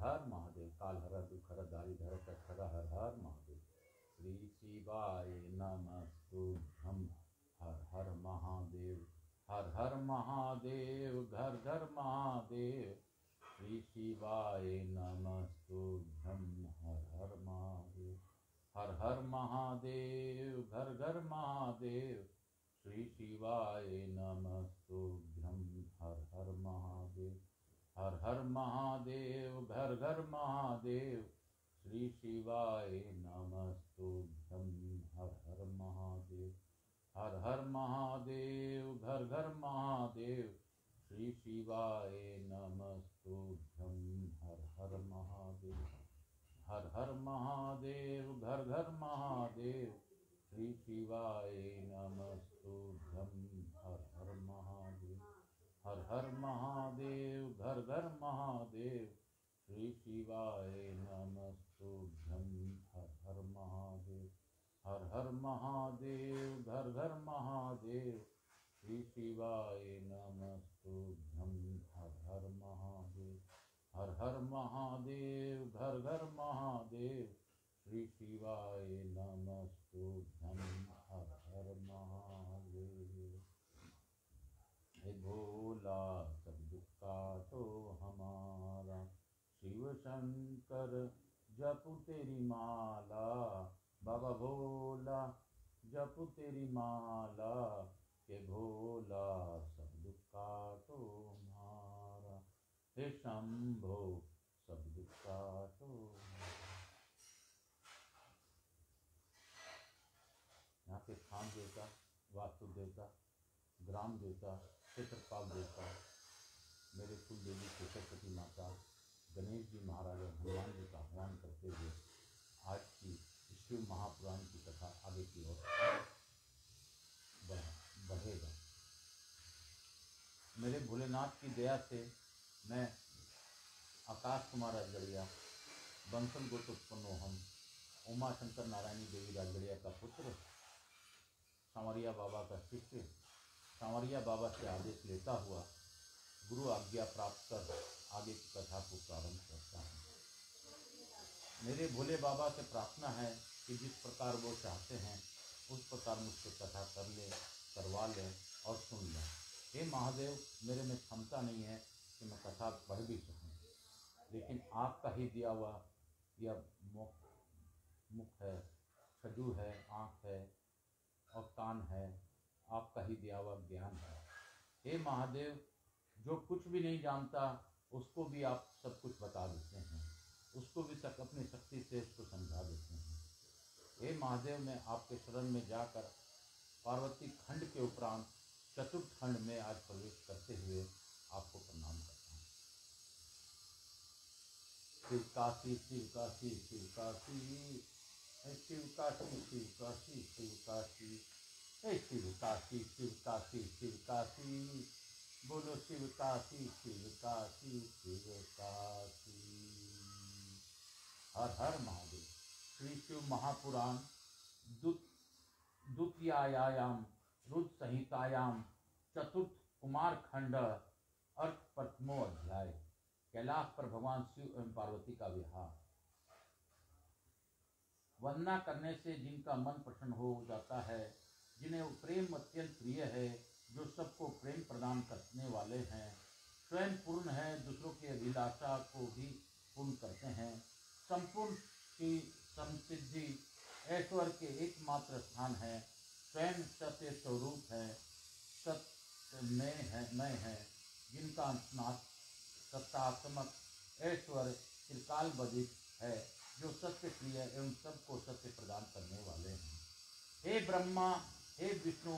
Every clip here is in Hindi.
हर महादेव। काल हर दुख हर दारिद्र हर हर हर महादेव। श्री शिवाय नमस्तुभ्यं। हर हर महादेव। हर हर महादेव। घर घर महादेव। श्री शिवाय नमस्तुभ्यं। हर हर महादेव। हर हर महादेव। घर घर महादेव। श्री शिवाय नमस्तुभ्यं। हर हर महादेव। हर हर महादेव। घर घर महादेव। श्री शिवाय नमस्तुभ्यं। हर हर महादेव। हर हर महादेव। घर घर महादेव। श्री शिवाय नमस्तुभ्यं। हर हर महादेव। हर हर महादेव। घर घर महादेव। श्री शिवाय नमस्तुभ्यं। हर हर महादेव। हर हर महादेव। घर घर महादेव। श्री शिवाय नमस्तुभ्यं। हर हर महादेव। हर हर महादेव। घर घर महादेव। श्री शिवाय नमस्तुभ्यं। हर हर महादेव। हर हर महादेव। घर घर महादेव। श्री शिवाय नमस्तुभ्यं। हर हर महादेव। हे भोला सब दुख काटो हमारा, शिव शंकर जपू तेरी माला। बाबा भोला जपू तेरी माला, के भोला सब दुख काटो हमारा। हे शंभो सब दुख काटो। यहाँ पे खान देवता, वास्तु देवता, ग्राम देवता, क्षेत्रपाल देवता, मेरे कुल देवी सरस्वती माता, गणेश जी महाराज और हनुमान जी का आह्वान करते हुए आज की शिव महापुराण की कथा आगे की ओर बढ़ेगा। मेरे भोलेनाथ की दया से मैं आकाश कुमार राजगढ़िया, बंसल गोत्रोत्पन्नो हम, उमा शंकर नारायणी देवी राजगढ़िया का पुत्र, सांवरिया बाबा का शिष्य, सांवरिया बाबा से आदेश लेता हुआ गुरु आज्ञा प्राप्त कर आगे की कथा को प्रारंभ करता हूँ। मेरे भोले बाबा से प्रार्थना है कि जिस प्रकार वो चाहते हैं उस प्रकार मुझसे कथा कर ले, करवा लें और सुन लें। हे महादेव, मेरे में क्षमता नहीं है कि मैं कथा पढ़ भी सकूं, लेकिन आपका ही दिया हुआ यह मुख है, छजू है, आँख है और कान है, आपका ही दिया हुआ ज्ञान है। हे महादेव, जो कुछ भी नहीं जानता उसको भी आप सब कुछ बता देते हैं, उसको भी अपनी शक्ति से उसको समझा देते हैं। हे महादेव, मैं आपके शरण में जाकर पार्वती खंड के उपरांत चतुर्थ खंड में आज प्रवेश करते हुए आपको प्रणाम करता हूँ। शिव काशी शिव काशी शिव काशी, शिव काशी शिव काशी शिव काशी, शिव काशी शिव काशी शिव काशी, बोलो शिव काशी शिव काशी शिव काशी। हर हर महादेव। श्री शिव महापुराण द्वितीयायाम रुद्र संहितायाम चतुर्थ कुमार खंड अर्थ प्रथमो अध्याय। कैलाश पर भगवान शिव एवं पार्वती का विवाह। वंदना करने से जिनका मन प्रसन्न हो जाता है, जिन्हें प्रेम अत्यंत प्रिय है, जो सबको प्रेम प्रदान करने वाले हैं, स्वयं पूर्ण है, दूसरों की अभिलाषा को भी पूर्ण करते हैं, संपूर्ण की समसिद्धि ऐश्वर्य के एकमात्र स्थान है, स्वयं सत्य स्वरूप है, सत्य है, जिनका सत्तात्मक ऐश्वर्य त्रिकाल बधिक है, जो सत्य प्रिय एवं सबको सत्य प्रदान करने वाले हैं। हे ब्रह्मा, हे विष्णु,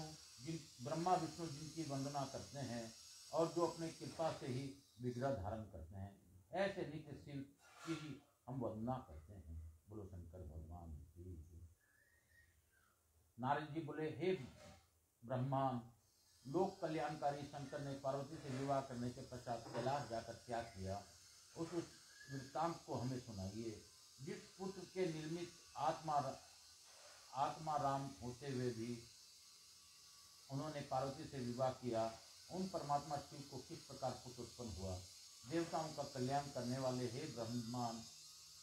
ब्रह्मा विष्णु जिनकी वंदना करते हैं और जो अपने कृपा से ही विग्रह धारण करते हैं, ऐसे नित्य शिव की हम वंदना करते हैं। बोलो शंकर भगवान की। नारद जी बोले, हे ब्रह्मा, लोक कल्याणकारी शंकर ने पार्वती से विवाह करने के पश्चात कैलाश जाकर क्या किया, उस वृत्तांत को हमें सुनाइए। जिस पुत्र के निर्मित आत्मा राम होते हुए भी उन्होंने पार्वती से विवाह किया, उन परमात्मा शिव को किस प्रकार पुत्र उत्पन्न हुआ। देवताओं का कल्याण करने वाले हे ब्रह्मांड,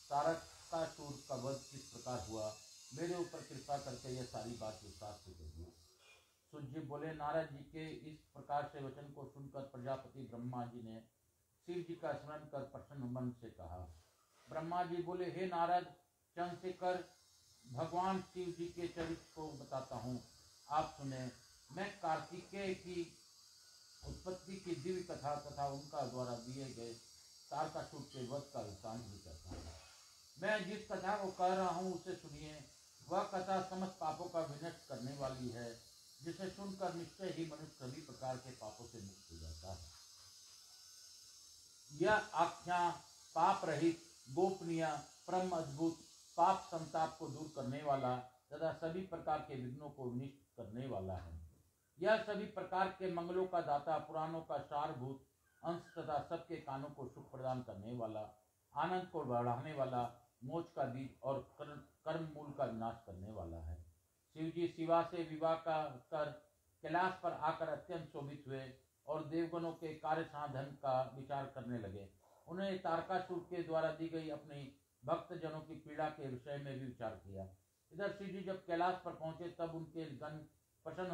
तारकासुर का वध किस प्रकार हुआ, मेरे ऊपर कृपा करके यह सारी बात विस्तार से कहिए। सूत जी बोले, नारद जी के इस प्रकार से वचन को सुनकर प्रजापति ब्रह्मा जी ने शिव जी का स्मरण कर प्रसन्न मन से कहा। ब्रह्मा जी बोले, हे नारद, चंद्रशेखर, भगवान शिव जी के चरित्र को बताता हूँ, आप सुने। मैं कार्तिकेय की उत्पत्ति की दिव्य कथा तथा उनका द्वारा दिए गए तारकासुर के वध का वृत्तांत भी करता हूँ। मैं जिस कथा को कह रहा हूँ उसे सुनिए। वह कथा समस्त पापों का विनष्ट करने वाली है, जिसे सुनकर निश्चय ही मनुष्य सभी प्रकार के पापों से मुक्त हो जाता है। यह आख्यान पाप रहित, गोपनीय, परम अद्भुत, पाप संताप को दूर करने वाला तथा सभी प्रकार के विघ्नों को निष्ट करने वाला है। यह सभी प्रकार के मंगलों का दाता, पुराणों का सारभूत अंश तथा सबके कानों को सुख प्रदान करने वाला, आनंद को बढ़ाने वाला, मोक्ष का बीज और कर्म मूल का विनाश करने वाला है। शिव जी शिवा से विवाह कर कैलाश पर आकर अत्यंत शोभित हुए और देवगणों के कार्य साधन का विचार करने लगे। उन्होंने तारकासुर के द्वारा दी गई अपनी भक्त जनों की पीड़ा के विषय में भी विचार किया। इधर शिव जी जब कैलाश पर पहुंचे तब उनके गण प्रसन्न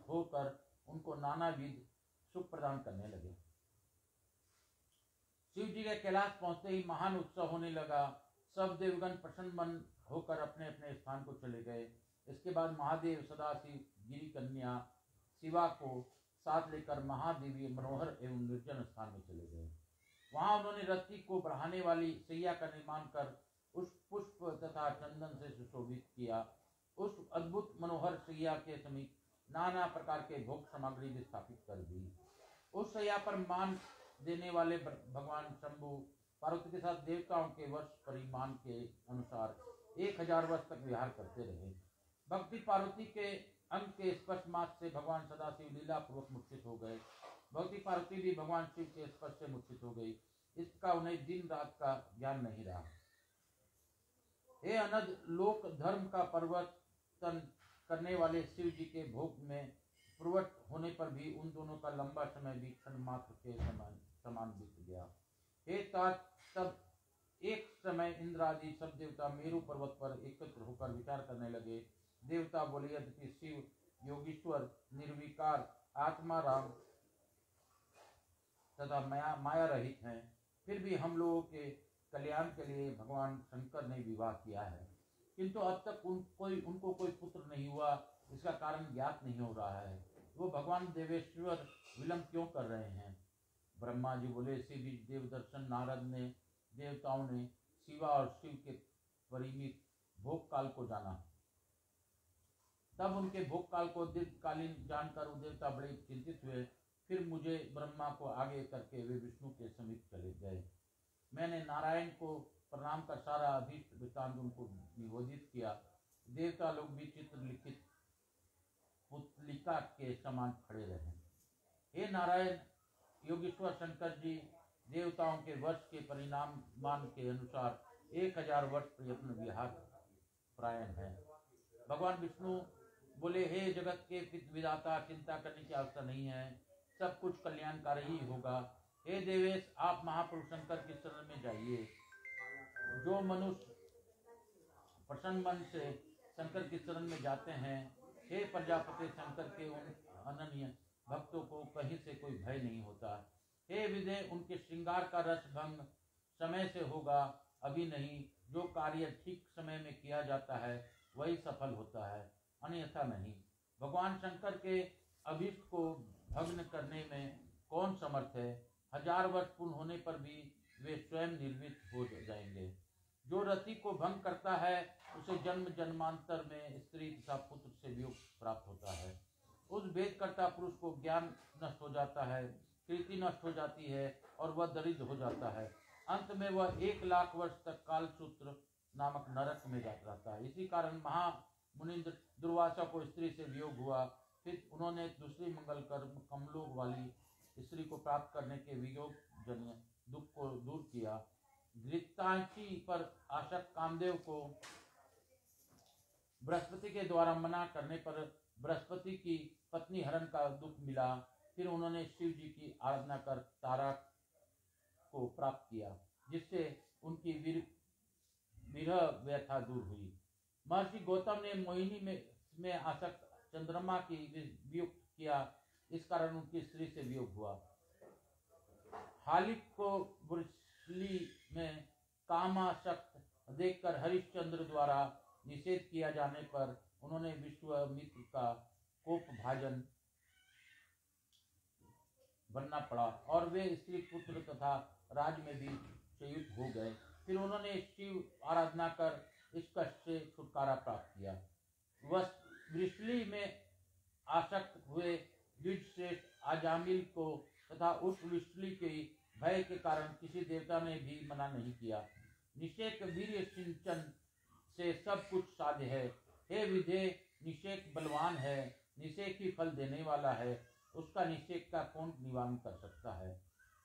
होकर उनको नानाविध सुख प्रदान करने लगे। शिव जी के कैलाश पहुंचते ही महान उत्सव होने लगा। सब देवगण प्रसन्न मन होकर अपने अपने स्थान को चले गए। इसके बाद महादेव सदाशिव गिरी कन्या शिवा को साथ लेकर महादेवी मनोहर एवं निर्जन स्थान में चले गए। वहां उन्होंने रति को बढ़ाने वाली सैया का निर्माण कर उस पुष्प तथा चंदन से सुशोभित किया। उस अद्भुत मनोहर सैया के समीप नाना प्रकार के भोग सामग्री भी स्थापित कर दी। उस सैया पर मान देने वाले भगवान शंभु पार्वती के साथ देवताओं के वर्ष परिमाण के अनुसार 1000 वर्ष तक विहार करते रहे। भक्ति पार्वती के अंग के स्पर्श मात्र से भगवान सदाशिव लीला पूर्वक मूर्छित हो गए। भक्ति पार्वती भी भगवान शिव के स्पर्श से मूर्छित हो गई। इसका उन्हें दिन रात का ज्ञान नहीं रहा। हे अनद लोक धर्म का परिवर्तन करने वाले शिव जी के भोग में प्रवृत्त होने पर भी उन दोनों का लंबा समय भी क्षण मात्र के समान बीत गया। हे तात, तब एक समय इंद्र आदि सब देवता मेरु पर्वत पर एकत्र होकर विचार करने लगे। देवता बोले, यद्यपि शिव योगीश्वर, निर्विकार, आत्मा राम तथा माया रहित हैं, फिर भी हम लोगों के कल्याण के लिए भगवान शंकर ने विवाह किया है, किंतु अब तक उनको कोई पुत्र नहीं हुआ। इसका कारण ज्ञात नहीं हो रहा है। वो भगवान देवेश्वर विलंब क्यों कर रहे हैं? ब्रह्मा जी बोले, इसी बीच देवदर्शन नारद ने देवताओं ने शिवा और शिव के परिमित भोग काल को जाना। तब उनके भोग काल को दीर्घकालीन जानकर वो देवता बड़े चिंतित हुए। फिर मुझे ब्रह्मा को आगे करके वे विष्णु के समीप चले गए। मैंने नारायण को प्रणाम कर सारा अभीष्ट वृत्तांत उनको निवेदित किया। देवता लोग भी चित्र लिखित पुतलिका के समान खड़े रहे। हे नारायण, योगेश्वर शंकर जी देवताओं के वर्ष के परिणाम मान के अनुसार 1000 वर्ष प्रयत्न विहार प्रायण है। भगवान विष्णु बोले, हे जगत के विधाता, चिंता करने की आवश्यकता नहीं है, सब कुछ कल्याणकारी ही होगा। हे देवेश, आप महापुरुष शंकर के शरण में जाइए। जो मनुष्य प्रसन्न मन से शंकर के शरण में जाते हैं, हे प्रजापति, शंकर के उन अनन्य भक्तों को कहीं से कोई भय नहीं होता। हे विदे, उनके श्रृंगार का रस भंग समय से होगा, अभी नहीं। जो कार्य ठीक समय में किया जाता है वही सफल होता है, अन्यथा नहीं। भगवान शंकर के अभीष्ट को भग्न करने में कौन समर्थ है? 1000 वर्ष पूर्ण होने पर भी वे स्वयं निर्मित हो जाएंगे। जो रति को भंग करता है उसे जन्म जन्मांतर में स्त्री तथा पुत्र से वियोग प्राप्त होता है। उस भेदकर्ता पुरुष को ज्ञान नष्ट हो जाता है, कीर्ति नष्ट हो जाती है और वह दरिद्र हो जाता है। अंत में वह 1,00,000 वर्ष तक कालसूत्र नामक नरक में रहता है। इसी कारण महामुनि दुर्वासा को स्त्री से वियोग हुआ। फिर उन्होंने दूसरी मंगल कर्म कमलोक वाली स्त्री को प्राप्त करने के वियोग जन्य दुख को दूर किया। घृतांची पर आसक्त कामदेव को बृहस्पति के द्वारा मना करने पर बृहस्पति की पत्नी हरण का दुख मिला। फिर उन्होंने शिव जी की आराधना कर को प्राप्त किया, जिससे उनकी विरह व्यथा दूर हुई। महर्षि गौतम ने मोहिनी में आसक्त चंद्रमा की वियोग किया, इस कारण उनकी स्त्री से वियोग हुआ। हालिक को वृषली में कामासक्त देखकर हरिश्चंद्र द्वारा निषेध किया जाने पर उन्होंने विश्वामित्र का कोप भाजन बनना पड़ा और वे स्त्री पुत्र तथा राज में भी संयुक्त हो गए। फिर उन्होंने शिव आराधना कर इस कष्ट से छुटकारा प्राप्त किया। वृषली में आसक्त हुए द्विजश्रेष्ठ अजामिल को तथा उस वृषली के भय के कारण किसी देवता ने भी मना नहीं किया। निषेक वीर्य सिंचन से सब कुछ साध्य है। हे विधे, निषेक बलवान है, निषेक ही फल देने वाला है, उसका निषेक का कौन निवारण कर सकता है।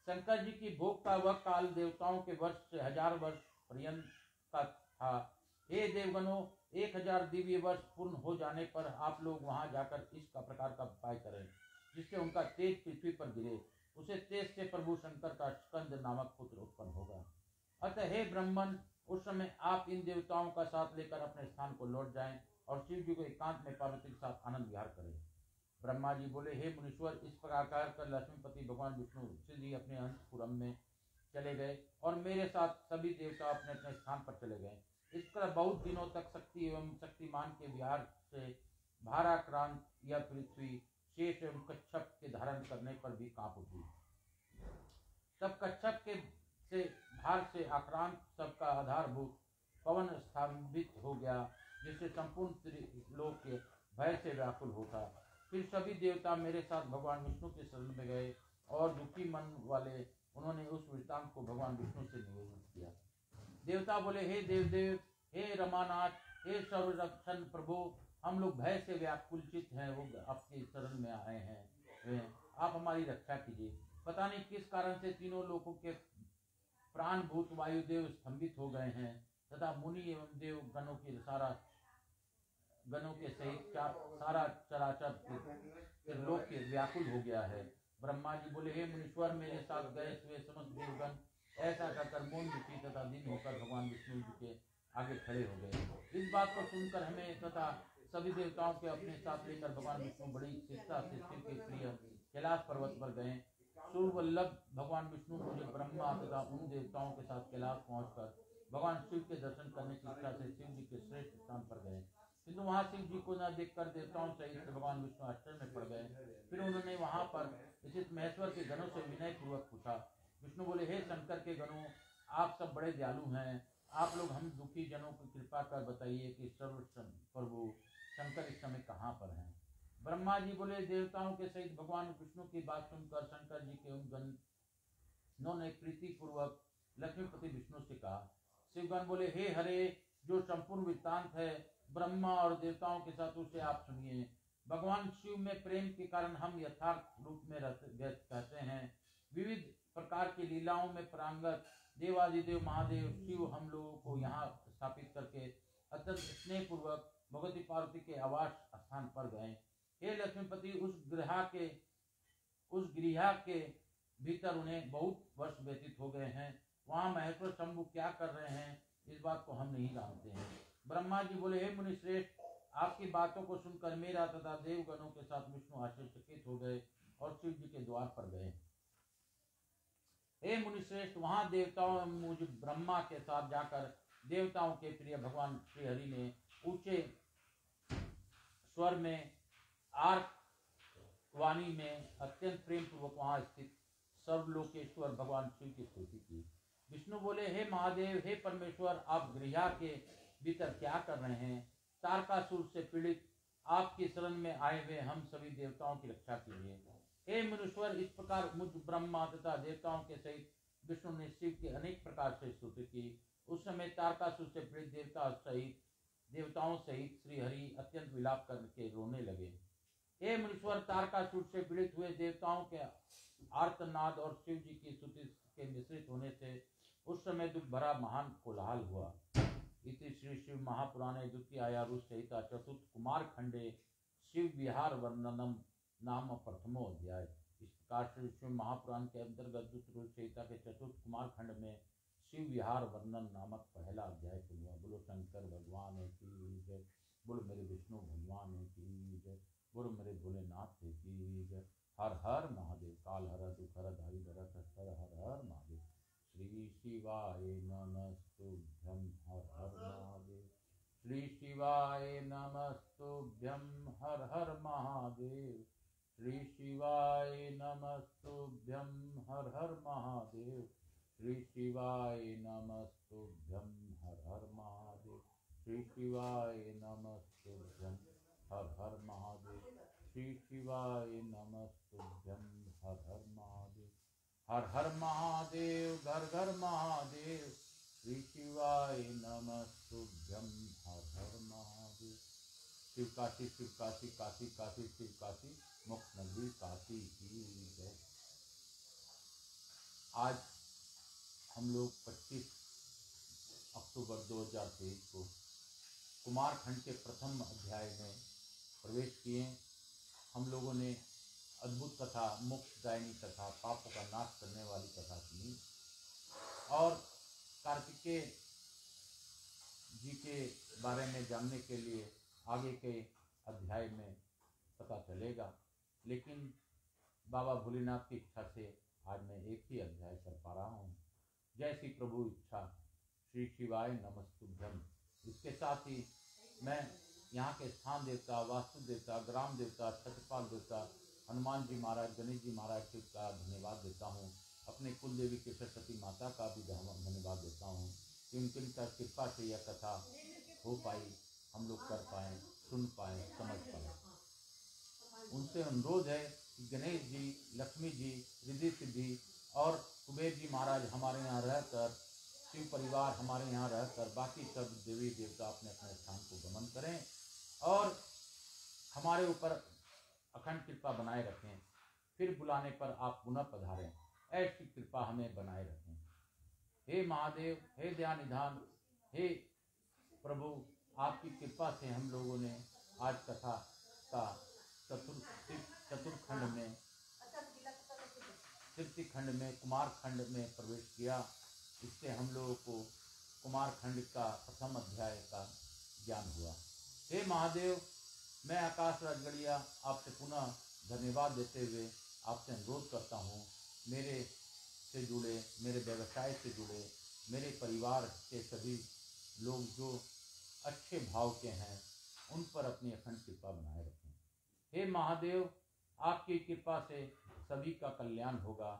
शंकर जी की भोग का वह काल देवताओं के वर्ष से 1000 वर्ष पर्यंत का था। हे देवगणों, 1000 दिव्य वर्ष पूर्ण हो जाने पर आप लोग वहां जाकर इस प्रकार का उपाय करें जिससे उनका तेज पृथ्वी पर गिरे। उसे तेज से प्रभु शंकर का स्कंद नामक पुत्र उत्पन्न होगा। अतः हे ब्राह्मण, उस समय आप इन देवताओं का साथ लेकर अपने स्थान को लौट जाएं और शिव जी को एकांत में पार्वती के साथ आनंद विहार करें। ब्रह्मा जी बोले, हे मुनीश्वर, इस प्रकार कर लक्ष्मीपति भगवान विष्णु जी अपने अंतपुरम में चले गए और मेरे साथ सभी देवता अपने अपने स्थान पर चले गए। इस तरह बहुत दिनों तक शक्ति एवं शक्तिमान के विहार से भाराक्रांत यह पृथ्वी शेष एवं कच्छप के धारण करने पर भी कांप उठी। तब कच्छप के से भार से आक्रांत सबका आधारभूत पवन स्तंभित हो गया, जिससे संपूर्ण त्रिलोक के भय से व्याकुल होता। फिर सभी देवता मेरे साथ भगवान विष्णु के शरण में गए और दुखी मन वाले उन्होंने उस वृत्तांत को भगवान विष्णु से निवेदित किया। देवता बोले, हे देवदेव, हे रमानाथ, हे सर्वरक्षण प्रभु, हम लोग भय से व्याकुलचित हैं, वो आपके शरण में आए हैं, आप हमारी रक्षा कीजिए। पता नहीं किस कारण से तीनों लोगों के प्राणभूत वायुदेव स्तंभित हो गए हैं तथा मुनि एवं देव गणों के सहित सारा चराचर लोक के व्याकुल हो गया है। ब्रह्मा जी बोले, हे मुनीश्वर, मेरे साथ गए हुए समस्त देवगण ऐसा कहकर मौन दुखी तथा दिन होकर भगवान विष्णु जी के आगे खड़े हो गए। इस बात को सुनकर हमें तथा सभी देवताओं के अपने साथ लेकर भगवान विष्णु बड़ी शिष्टता से शिव के प्रिय कैलाश पर्वत पर गए। सुरवल्लभ भगवान विष्णु मुझे ब्रह्मा तथा उन देवताओं के साथ कैलाश पहुंचकर भगवान शिव के दर्शन करने की इच्छा से शिव जी के श्रेष्ठ स्थान पर गए, किंतु वहां शिव जी को न देखकर देवताओं सहित भगवान विष्णु आश्चर्य में पड़ गए। फिर उन्होंने वहां पर स्थित महेश्वर के गणों से विनय पूर्वक पूछा। विष्णु बोले, हे शंकर के गणों, आप सब बड़े दयालु हैं, आप लोग हम दुखी जनों की कृपा कर बताइए कि सर्व प्रभु शंकर इस समय कहाँ पर हैं। ब्रह्मा जी बोले, देवताओं के सहित भगवान विष्णु की बात सुनकर शंकर जी के उन गणों ने प्रीति पूर्वक लक्ष्मीपति विष्णु से कहा। शिवगण बोले, हे हरे, जो संपूर्ण वृत्तांत है ब्रह्मा और देवताओं के साथ उसे आप सुनिए। भगवान शिव में प्रेम के कारण हम यथार्थ रूप में कहते हैं। विविध प्रकार की लीलाओं में प्रांगत देवादिदेव महादेव शिव हम लोगों को यहाँ स्थापित करके अत्यंत स्नेह पूर्वक भगवती पार्वती के आवास स्थान पर गए। हे लक्ष्मीपति, उस गृह के भीतर उन्हें बहुत वर्ष व्यतीत हो गए हैं। वहाँ महेश्वर शंभु क्या कर रहे हैं, इस बात को हम नहीं जानते हैं। ब्रह्मा जी बोले, हे मुनि श्रेष्ठ, आपकी बातों को सुनकर मेरा तथा देवगणों के साथ विष्णु आश्चर्यचकित हो गए और शिव जी के द्वार पर गए। हे मुनि श्रेष्ठ, वहां देवताओं मुझ ब्रह्मा के साथ जाकर देवताओं के प्रिय भगवान श्री हरि ने ऊंचे स्वर में आर्क वाणी में अत्यंत प्रेम पूर्वक वहां स्थित सर्वलोकेश्वर भगवान शिव की स्तुति की। विष्णु बोले, हे महादेव, हे परमेश्वर, आप गृह के भीतर क्या कर रहे हैं? तारकासुर से पीड़ित आपकी शरण में आए हुए हम सभी देवताओं की रक्षा कीजिए। हे मुनीश्वर, इस प्रकार मुझ ब्रह्मा तथा देवताओं के सहित विष्णु ने शिव की अनेक प्रकार से स्तुति की। उस समय तारकासुर से पीड़ित देवताओं सहित श्री हरि अत्यंत विलाप करके रोने लगे। हे मुनीश्वर, तारकासुर से पीड़ित हुए देवताओं के आर्तनाद और शिव जी की स्तुति के मिश्रित होने से उस समय दुख भरा महान कोलाहल हुआ। इति श्री शिव महापुराणे द्वितीयायारुष सहित चतुर्थ कुमार खंडे शिव विहार वर्णनम नाम प्रथमो अध्याय। काशी शिव महापुराण के अंतर्गत दूसरे चैता के चतुर्थ कुमार खंड में शिव विहार वर्णन नामक पहला अध्याय सुनुआ। बोलो शंकर भगवान की जय, बोलो मेरे विष्णु भगवान की जय, बोलो मेरे भोलेनाथ की जय। हर हर महादेव। काल हर दुख हर दारिद हर हर हर महादेव। श्री शिवाय नमस्तुभ्यं हर हर महादेव। श्री शिवाय नमस्तुभ्यं हर हर महादेव। श्री शिवाय नमस्तुभ्यं हर हर महादेव। श्री शिवाय नमस्तुभ्यं हर हर महादेव। श्री शिवाय नमस्तुभ्यं हर हर महादेव। श्री शिवाय नमस्तुभ्यं हर हर महादेव। हर हर महादेव घर घर महादेव। श्री शिवाय नमस्तुभ्यं हर हर महादेव। शिव काशी काशी काशी शिव काशी मुक्त नगरी काशी की जय। आज हम लोग 25 अक्टूबर 2023 को कुमार खंड के प्रथम अध्याय में प्रवेश किए। हम लोगों ने अद्भुत कथा, मोक्षदायिनी कथा, पापों का नाश करने वाली कथा सुनी और कार्तिकेय जी के बारे में जानने के लिए आगे के अध्याय में पता चलेगा, लेकिन बाबा भोलेनाथ की इच्छा से आज मैं एक ही अध्याय कर पा रहा हूँ। जैसी प्रभु इच्छा। श्री शिवाय नमस्तुभ्यं। इसके साथ ही मैं यहाँ के स्थान देवता, वास्तु देवता, ग्राम देवता, छत्रपाल देवता, हनुमान जी महाराज, गणेश जी महाराज का धन्यवाद देता हूँ। अपने कुल देवी के सरस्वती माता का भी धन्यवाद देता हूँ कि उनकी कृपा से यह कथा हो पाई, हम लोग कर पाएँ, सुन पाएँ, समझ पाएँ। उनसे अनुरोध है कि गणेश जी, लक्ष्मी जी, रिद्धि सिद्धि और कुबेर जी महाराज हमारे यहाँ रहकर, शिव परिवार हमारे यहाँ रहकर बाकी सब देवी देवता अपने अपने स्थान को गमन करें और हमारे ऊपर अखंड कृपा बनाए रखें। फिर बुलाने पर आप पुनः पधारें, ऐसी कृपा हमें बनाए रखें। हे महादेव, हे दयानिधान, हे प्रभु, आपकी कृपा से हम लोगों ने आज कथा का चतुर्थ खंड में, तृतीय खंड में, कुमार खंड में प्रवेश किया। इससे हम लोगों को कुमार खंड का प्रथम अध्याय का ज्ञान हुआ। हे महादेव, मैं आकाश राजगढ़िया आपसे पुनः धन्यवाद देते हुए आपसे अनुरोध करता हूँ, मेरे से जुड़े, मेरे व्यवसाय से जुड़े, मेरे परिवार के सभी लोग जो अच्छे भाव के हैं, उन पर अपनी अखंड कृपा बनाए रखें। हे महादेव, आपकी कृपा से सभी का कल्याण होगा,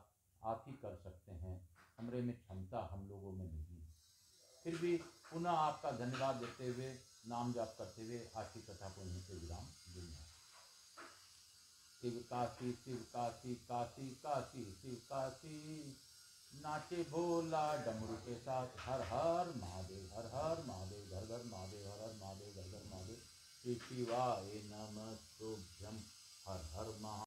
आप ही कर सकते हैं, हमरे में क्षमता हम लोगों में नहीं। फिर भी पुनः आपका धन्यवाद देते हुए, नाम जाप करते हुए आज की कथा को यहीं से विराम दूंगा। शिव काशी काशी काशी शिव काशी, नाचे भोला डमरू के साथ। हर हर महादेव, हर हर महादेव, घर घर महादेव, हर हर महादेव, घर घर महादेव। श्री शिवाय नमस्तुभ्यं हर हर महादेव।